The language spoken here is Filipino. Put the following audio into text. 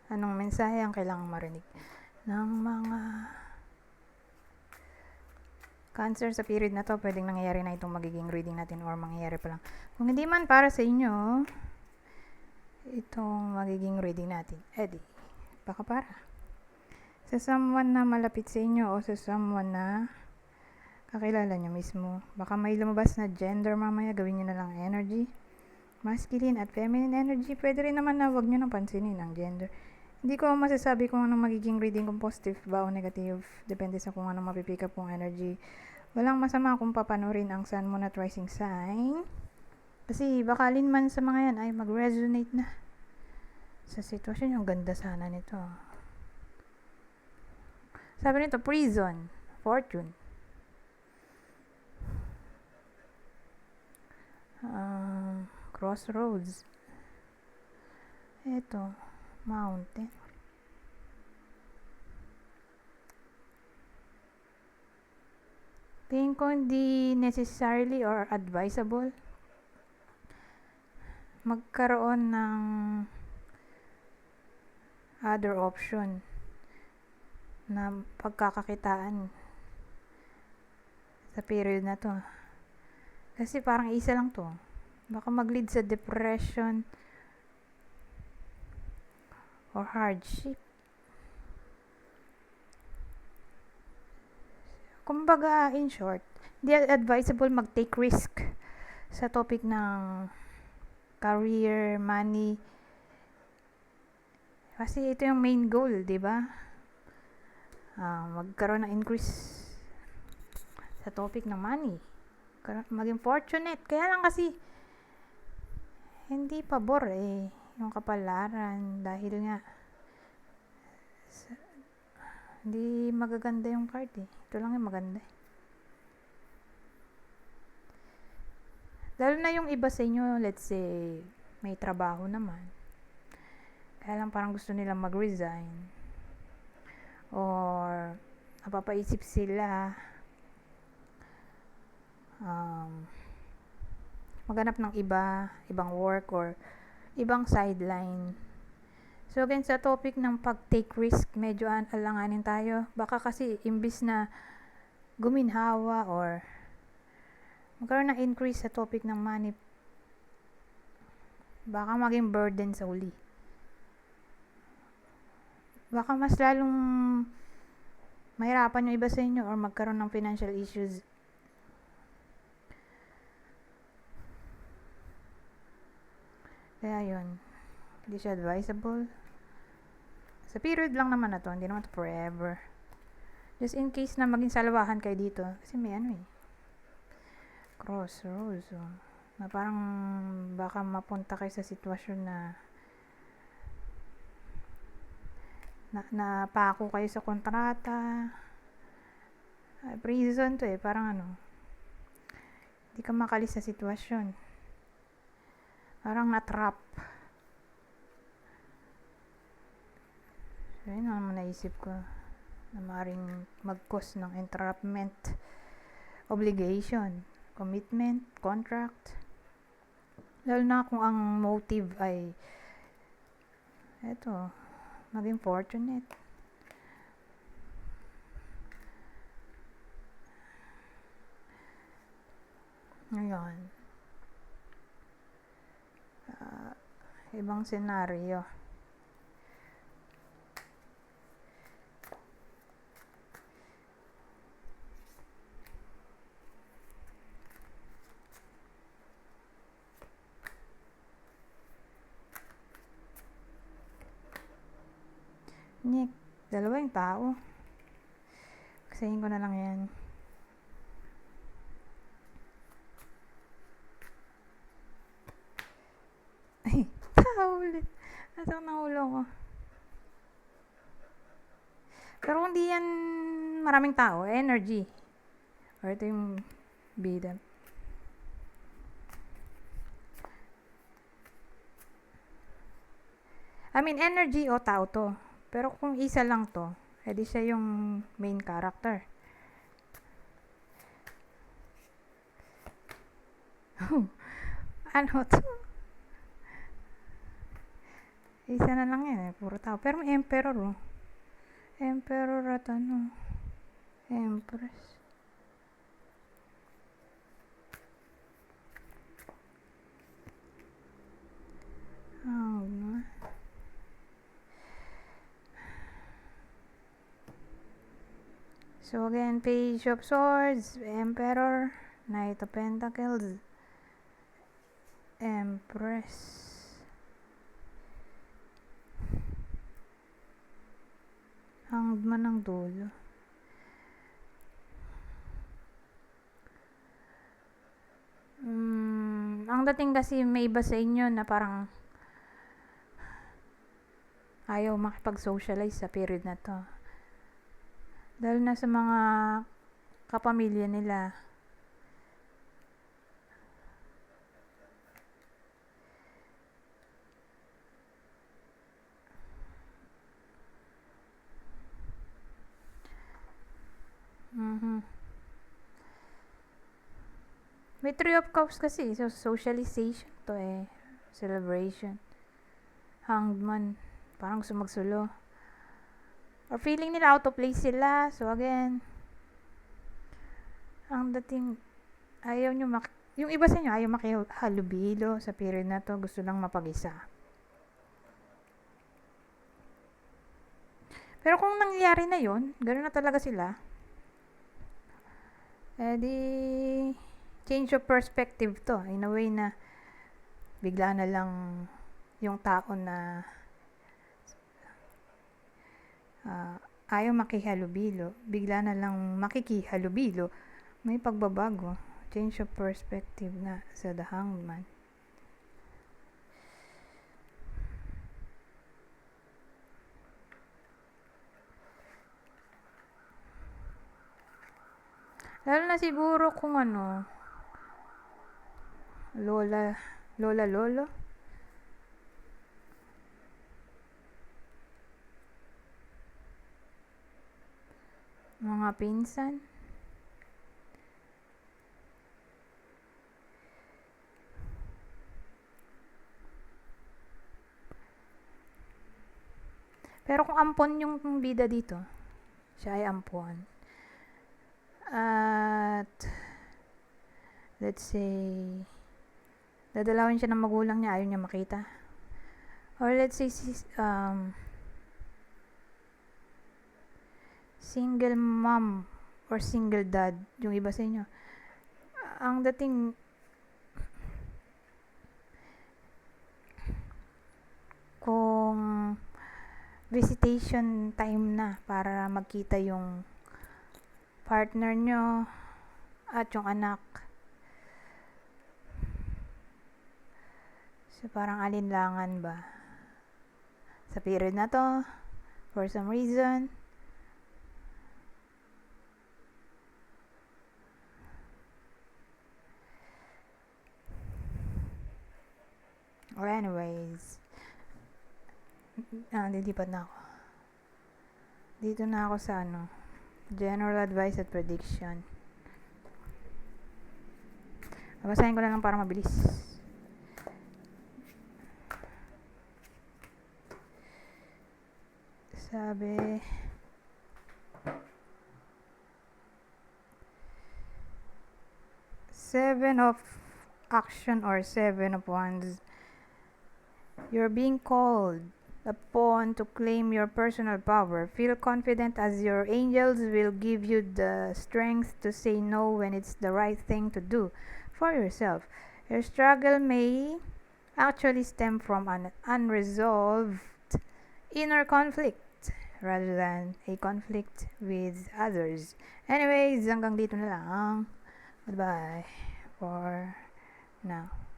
Anong mensahe ang kailangang marinig ng mga Cancer sa period na to? Pwedeng nangyayari na itong magiging reading natin or mangyayari pa lang. Kung hindi man para sa inyo, itong magiging reading natin, baka para sa someone na malapit sa inyo o sa someone na kakilala nyo mismo. Baka may lumabas na gender mamaya, gawin nyo na lang energy. Masculine at feminine energy. Pwede rin naman na wag nyo nang pansinin ang gender. Hindi ko masasabi kung anong magiging reading, kung positive ba o negative. Depende sa kung anong mapipick up kong energy. Walang masama kung papanurin ang Sun, Moon at Rising sign. Kasi bakalin man sa mga yan ay mag-resonate na sa sitwasyon. Yung ganda sana nito. Sabi nito, prison, fortune. Crossroads. Ito, mountain. Tingin ko hindi necessarily or advisable magkaroon ng other option na pagkakakitaan sa period na to. Kasi parang isa lang to. Baka mag-lead sa depression or hardship. Kumbaga, in short, hindi advisable mag-take risk sa topic ng career, money. Kasi ito yung main goal, di ba? Magkaroon ng increase sa topic ng money. Maging fortunate. Kaya lang kasi, hindi pabor yung kapalaran. Dahil nga, hindi magaganda yung card Ito lang yung maganda Lalo na yung iba sa inyo, let's say, may trabaho naman. Kaya lang parang gusto nilang mag-resign. Or, napapaisip sila maghanap ng ibang work or ibang sideline. So again, sa topic ng pag-take risk, medyo alanganin tayo. Baka kasi imbis na guminhawa or magkaroon ng increase sa topic ng money, baka maging burden sa uli. Baka mas lalong mahirapan yung iba sa inyo or magkaroon ng financial issues. Kaya yun, hindi siya advisable. Sa period lang naman na to, hindi naman to forever. Just in case na maging salawahan kayo dito. Kasi may crossroads. Na parang baka mapunta kayo sa sitwasyon na napako kayo sa kontrata. Prison to parang hindi ka makalis sa sitwasyon. Parang na-trap. So, yun ang naisip ko na maaaring mag-cause ng entrapment, obligation, commitment, contract. Lalo na kung ang motive ay maging fortunate. Ngayon, ibang senaryo. Nick, dalawa yung tao. Kasayin ko na lang yan. Ay, tao ulit. Nasaan ang ulo ko? Pero kung di yan maraming tao, energy. Or ito yung bida. Energy o tao to. Pero kung isa lang to, edi siya yung main character. Ano to? Isa na lang yan eh, puro tao. Pero may emperor oh. Emperor at ano, empress. Hangman. So again, Page of Swords, Emperor, Knight of Pentacles, Empress. Hangman ng dulo. Ang dating kasi may iba sa inyo na parang ayaw makipag-socialize sa period na to. Dahil na sa mga kapamilya nila. May Three of Cups kasi. So, socialization to eh. Celebration. Hangman. Parang gusto magsulo. Or feeling nila out of place sila. So, again, ang dating, ayaw nyo yung iba sa inyo, ayaw makihalubilo sa period na to. Gusto lang mapag-isa. Pero kung nangyari na yon, gano'n na talaga sila. Di change of perspective to. In a way na bigla na lang yung tao na ayaw makihalubilo, bigla na lang makikihalubilo, may pagbabago. Change of perspective nga sa The Hangman. Lalo na siguro kung ano, lola, lolo, mga pinsan. Pero kung ampon yung bida dito, siya ay ampon. At let's say dadalawin siya ng magulang niya, ayaw niya makita. Or let's say single mom or single dad yung iba sa inyo. Ang dating kung visitation time na para magkita yung partner nyo at yung anak. So parang alinlangan ba sa period na to for some reason. Or anyways, lilipat na ako. Dito na ako sa general advice at prediction. Babasahin ko na lang para mabilis. Sabi, Seven of Action or Seven of Wands. You're being called upon to claim your personal power. Feel confident as your angels will give you the strength to say no when it's the right thing to do for yourself. Your struggle may actually stem from an unresolved inner conflict rather than a conflict with others. Anyways, hanggang dito na lang. Goodbye for now.